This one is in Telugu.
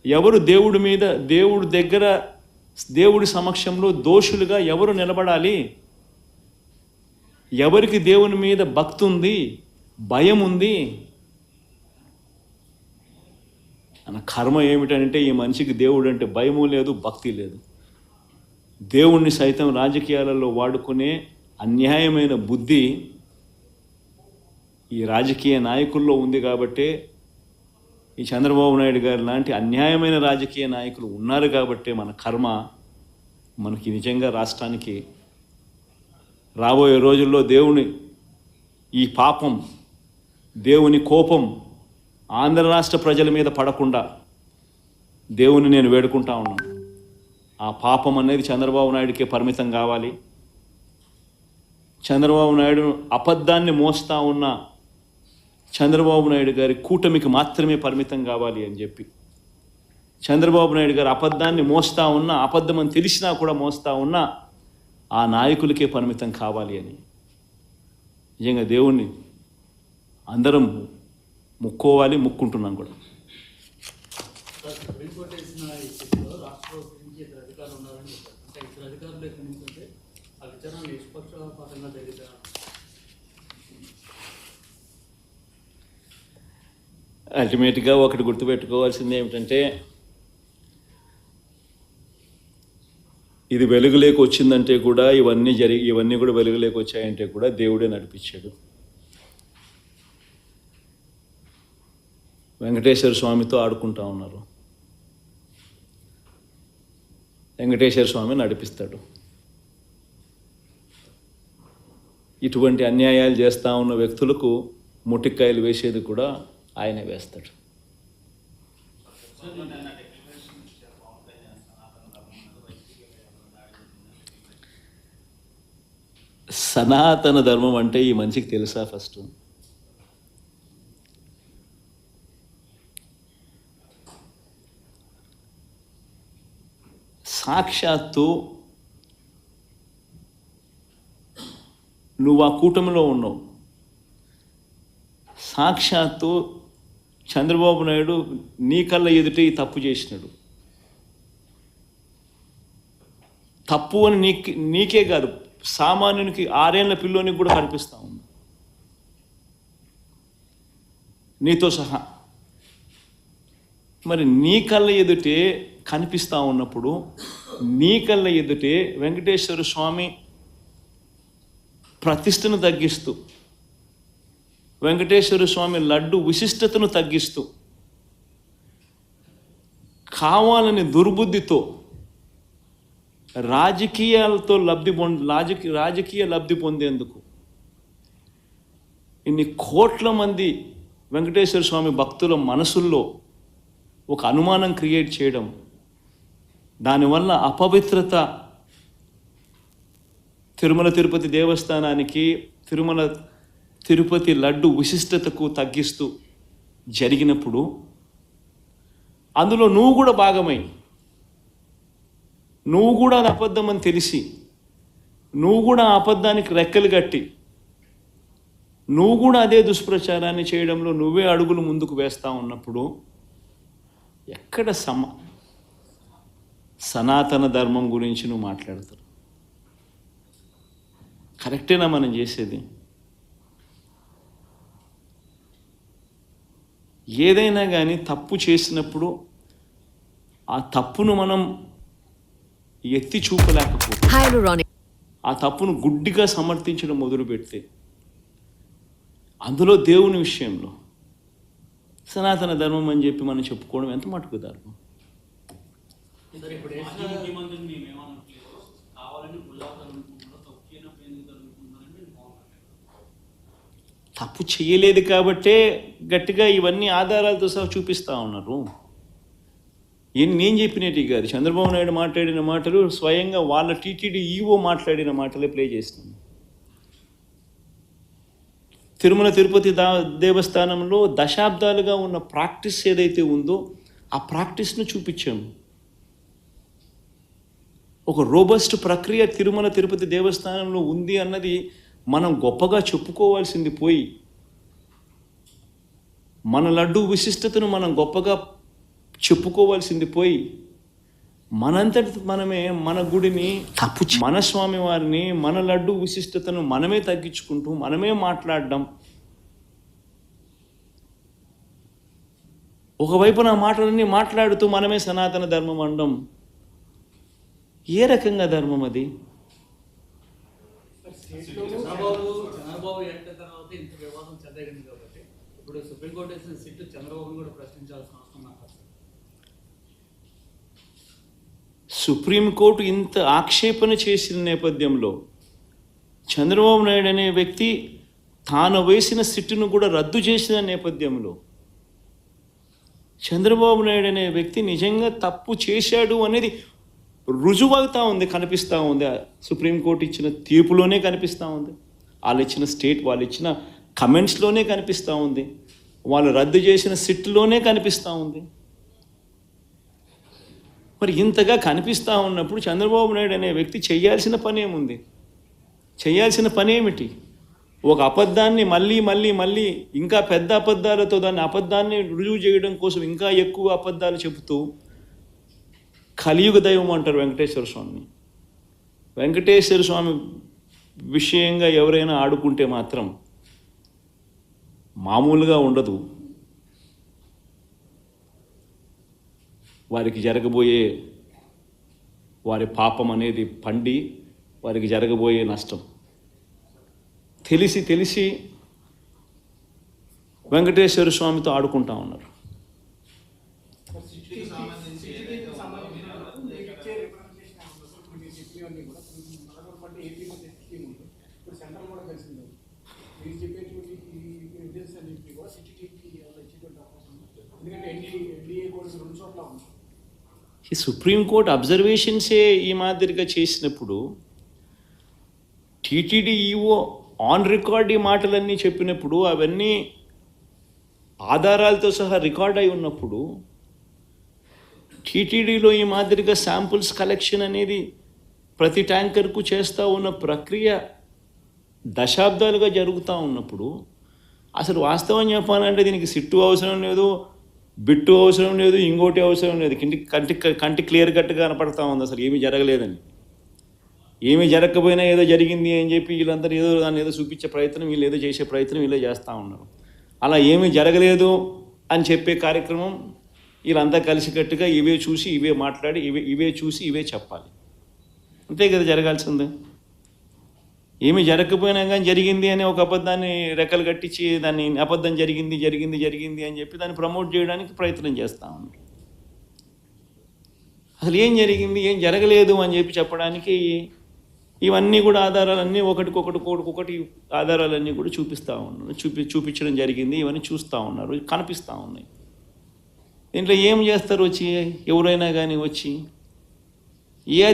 ఎవరు దేవుడి దగ్గర దేవుడి సమక్షంలో దోషులుగా ఎవరు నిలబడాలి? ఎవరికి దేవుని మీద భక్తి ఉంది, భయం ఉంది? అన్న కర్మ ఏమిటంటే ఈ మనిషికి దేవుడు అంటే భయము లేదు, భక్తి లేదు. దేవుణ్ణి సైతం రాజకీయాలలో వాడుకునే అన్యాయమైన బుద్ధి ఈ రాజకీయ నాయకుల్లో ఉంది. కాబట్టే ఈ చంద్రబాబు నాయుడు గారు లాంటి అన్యాయమైన రాజకీయ నాయకులు ఉన్నారు. కాబట్టే మన కర్మ మనకి నిజంగా రాష్ట్రానికి రాబోయే రోజుల్లో దేవుని ఈ పాపం, దేవుని కోపం ఆంధ్ర రాష్ట్ర ప్రజల మీద పడకుండా దేవుని నేను వేడుకుంటా ఉన్నాను. ఆ పాపం అనేది చంద్రబాబు నాయుడికే పరిమితం కావాలి. చంద్రబాబు నాయుడు అబద్ధాన్ని మోస్తా ఉన్న చంద్రబాబు నాయుడు గారి కూటమికి మాత్రమే పరిమితం కావాలి అని చెప్పి, చంద్రబాబు నాయుడు గారు అబద్ధాన్ని మోస్తా ఉన్నా, అబద్ధం అని తెలిసినా కూడా మోస్తా ఉన్నా ఆ నాయకులకే పరిమితం కావాలి అని నిజంగా దేవుణ్ణి అందరం ముక్కోవాలి, ముక్కుంటున్నాం కూడా. అల్టిమేట్గా ఒకటి గుర్తుపెట్టుకోవాల్సింది ఏమిటంటే, ఇది వెలుగులోకి వచ్చిందంటే కూడా ఇవన్నీ కూడా వెలుగులోకి వచ్చాయంటే కూడా దేవుడే నడిపించాడు. వెంకటేశ్వర స్వామితో ఆడుకుంటా ఉన్నారు, వెంకటేశ్వర స్వామి నడిపిస్తాడు. ఇటువంటి అన్యాయాలు చేస్తూ ఉన్న వ్యక్తులకు ముటిక్కాయలు వేసేది కూడా ఆయనే వేస్తాడు. సనాతన ధర్మం అంటే ఈ మనిషికి తెలుసా? ఫస్ట్ సాక్షాత్తు నువ్వు ఆ కూటమిలో ఉన్నావు. సాక్షాత్తు చంద్రబాబు నాయుడు నీ కళ్ళ ఎదుటే ఈ తప్పు చేసినాడు. తప్పు అని నీకే కాదు, సామాన్యునికి 6 ఏళ్ల పిల్లోనికి కూడా కనిపిస్తూ ఉంది, నీతో సహా. మరి నీ కళ్ళ ఎదుటే కనిపిస్తూ ఉన్నప్పుడు, నీ కళ్ళ ఎదుటే వెంకటేశ్వర స్వామి ప్రతిష్టను తగ్గిస్తూ, వెంకటేశ్వర స్వామి లడ్డు విశిష్టతను తగ్గిస్తూ, కావాలని దుర్బుద్ధితో రాజకీయ లబ్ధి పొందేందుకు ఇన్ని కోట్ల మంది వెంకటేశ్వర స్వామి భక్తుల మనసుల్లో ఒక అనుమానం క్రియేట్ చేయడం, దానివల్ల అపవిత్రత తిరుమల తిరుపతి దేవస్థానానికి, తిరుపతి లడ్డు విశిష్టతకు తగ్గిస్తూ జరిగినప్పుడు, అందులో నువ్వు కూడా భాగమై, నువ్వు కూడా అది అబద్ధం అని తెలిసి, నువ్వు కూడా ఆ అబద్ధానికి రెక్కలు కట్టి, నువ్వు కూడా అదే దుష్ప్రచారాన్ని చేయడంలో నువ్వే అడుగులు ముందుకు వేస్తూ ఉన్నప్పుడు ఎక్కడ సనాతన ధర్మం గురించి నువ్వు మాట్లాడతారు? కరెక్టేనా మనం చేసేది? ఏదైనా కానీ తప్పు చేసినప్పుడు ఆ తప్పును మనం ఎత్తి చూపలేకపోతే, ఆ తప్పును గుడ్డిగా సమర్థించడం మొదలు పెడితే, అందులో దేవుని విషయంలో సనాతన ధర్మం అని చెప్పి మనం చెప్పుకోవడం ఎంత మటుకు ధర్మం? తప్పు చేయలేదు కాబట్టే గట్టిగా ఇవన్నీ ఆధారాలతో సహా చూపిస్తూ ఉన్నారు. నేను చెప్పినట్టు కాదు, చంద్రబాబు నాయుడు మాట్లాడిన మాటలు స్వయంగా వాళ్ళ టీటీడీ ఈవో మాట్లాడిన మాటలే ప్లే చేస్తున్నాం. తిరుమల తిరుపతి దేవస్థానంలో దశాబ్దాలుగా ఉన్న ప్రాక్టీస్ ఏదైతే ఉందో ఆ ప్రాక్టీస్ను చూపించాము. ఒక రోబస్ట్ ప్రక్రియ తిరుమల తిరుపతి దేవస్థానంలో ఉంది అన్నది మనం గొప్పగా చెప్పుకోవాల్సింది పోయి, మన లడ్డు విశిష్టతను మనం గొప్పగా చెప్పుకోవాల్సింది పోయి మనంతటి మనమే మన గుడిని, మన స్వామి వారిని, మన లడ్డు విశిష్టతను మనమే తగ్గించుకుంటూ మనమే మాట్లాడడం, ఒకవైపు నా మాటలన్నీ మాట్లాడుతూ మనమే సనాతన ధర్మం అనడం ఏ రకంగా ధర్మం అది? చంద్రబాబు ఎంటర్ తర్వాత ఇంత వివాదం చెందగింది కాబట్టి ఇప్పుడు సుప్రీంకోర్టు వేసిన సిట్టు చంద్రబాబును కూడా ప్రశ్నించాల్సిన అవసరం నాకు. సుప్రీంకోర్టు ఇంత ఆక్షేపణ చేసిన నేపథ్యంలో చంద్రబాబు నాయుడు అనే వ్యక్తి తాను వేసిన సిట్టును కూడా రద్దు చేసిన నేపథ్యంలో చంద్రబాబు నాయుడు అనే వ్యక్తి నిజంగా తప్పు చేశాడు అనేది రుజువవుతూ ఉంది, కనిపిస్తూ ఉంది. సుప్రీంకోర్టు ఇచ్చిన తీర్పులోనే కనిపిస్తూ ఉంది, వాళ్ళు ఇచ్చిన కమెంట్స్లోనే కనిపిస్తూ ఉంది, వాళ్ళు రద్దు చేసిన సిట్టులోనే కనిపిస్తూ ఉంది. మరి ఇంతగా కనిపిస్తూ ఉన్నప్పుడు చంద్రబాబు నాయుడు అనే వ్యక్తి చేయాల్సిన పని ఏముంది? చేయాల్సిన పని ఏమిటి? ఒక అబద్ధాన్ని మళ్ళీ ఇంకా పెద్ద అబద్ధాలతో దాన్ని అబద్ధాన్ని రుజువు చేయడం కోసం ఇంకా ఎక్కువ అబద్ధాలు చెబుతూ కలియుగ దైవం అంటారు వెంకటేశ్వర స్వామిని. వెంకటేశ్వర స్వామి విషయంగా ఎవరైనా ఆడుకుంటే మాత్రం మామూలుగా ఉండదు. వారికి జరగబోయే వారి పాపం అనేది పండి వారికి జరగబోయే నష్టం తెలిసి వెంకటేశ్వర స్వామితో ఆడుకుంటా ఉన్నారు. ఈ సుప్రీంకోర్టు అబ్జర్వేషన్సే ఈ మాదిరిగా చేసినప్పుడు టీటీడీ ఈఓ ఆన్ రికార్డ్ ఈ మాటలన్నీ చెప్పినప్పుడు అవన్నీ ఆధారాలతో సహా రికార్డ్ అయి ఉన్నప్పుడు టీటీడీలో ఈ మాదిరిగా శాంపుల్స్ కలెక్షన్ అనేది ప్రతి ట్యాంకర్కు చేస్తూ ఉన్న ప్రక్రియ దశాబ్దాలుగా జరుగుతూ ఉన్నప్పుడు అసలు వాస్తవం చెప్పాలంటే దీనికి సిట్టు అవసరం లేదు, బిట్టు అవసరం లేదు, ఇంకోటి అవసరం లేదు. కంటి క్లియర్ కట్గా కనపడతా ఉంది అసలు ఏమీ జరగలేదని. ఏమీ జరగకపోయినా ఏదో జరిగింది అని చెప్పి వీళ్ళందరూ దాన్ని ఏదో చూపించే ప్రయత్నం, వీళ్ళు ఏదో చేసే ప్రయత్నం వీళ్ళే చేస్తూ ఉన్నారు. అలా ఏమీ జరగలేదు అని చెప్పే కార్యక్రమం వీళ్ళంతా కలిసికట్టుగా ఇవే చూసి ఇవే మాట్లాడి ఇవే చూసి ఇవే చెప్పాలి. అంతే కదా జరగాల్సిందే. ఏమీ జరగకపోయినా కానీ జరిగింది అని ఒక అబద్ధాన్ని రెక్కలు కట్టించి దాన్ని అబద్ధం జరిగింది అని చెప్పి దాన్ని ప్రమోట్ చేయడానికి ప్రయత్నం చేస్తూ ఉన్నారు. అసలు ఏం జరిగింది, ఏం జరగలేదు అని చెప్పి చెప్పడానికి ఇవన్నీ కూడా ఆధారాలన్నీ ఒకటి ఆధారాలన్నీ కూడా చూపిస్తూ ఉన్నారు, చూపించడం జరిగింది. ఇవన్నీ చూస్తూ ఉన్నారు, కనిపిస్తూ ఉన్నాయి. దీంట్లో ఏం చేస్తారు వచ్చి ఎవరైనా కానీ వచ్చి ఏ